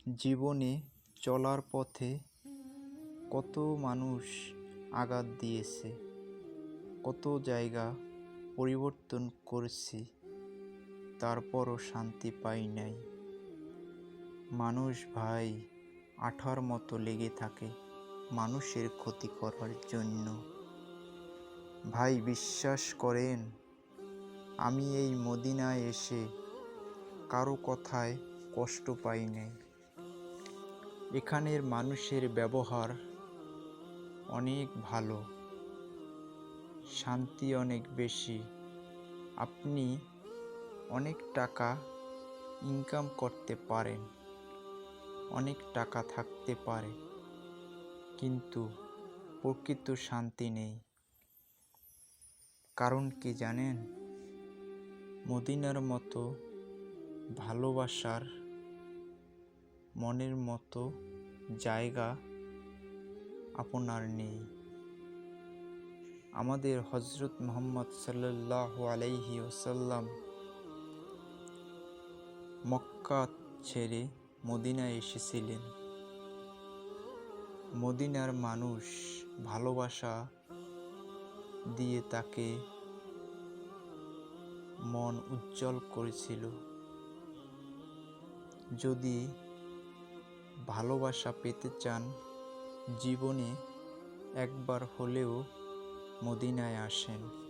জীবনে চলার পথে কত মানুষ আঘাত দিয়েছে, কত জায়গা পরিবর্তন করেছি, তারপরও শান্তি পাই নাই। মানুষ ভাই আঠার মতো লেগে থাকে মানুষের ক্ষতি করার জন্য। ভাই বিশ্বাস করেন, আমি এই মদিনায় এসে কারো কথায় কষ্ট পাই নাই। এখানের মানুষের ব্যবহার অনেক ভালো, শান্তি অনেক বেশি। আপনি অনেক টাকা ইনকাম করতে পারেন, অনেক টাকা থাকতে পারে, কিন্তু প্রকৃত শান্তি নেই। কারণ কি জানেন? মদিনার মতো ভালোবাসার মনের মতো জায়গা আপনার নেই। আমাদের হযরত মুহাম্মদ সাল্লাল্লাহু আলাইহি ওয়াসাল্লাম মক্কা ছেড়ে মদিনায় এসেছিলেন। মদিনার মানুষ ভালোবাসা দিয়ে তাকে মন উজ্জ্বল করেছিল। যদি ভালোবাসা পেতে চান, জীবনে একবার হলেও মদিনায় আসেন।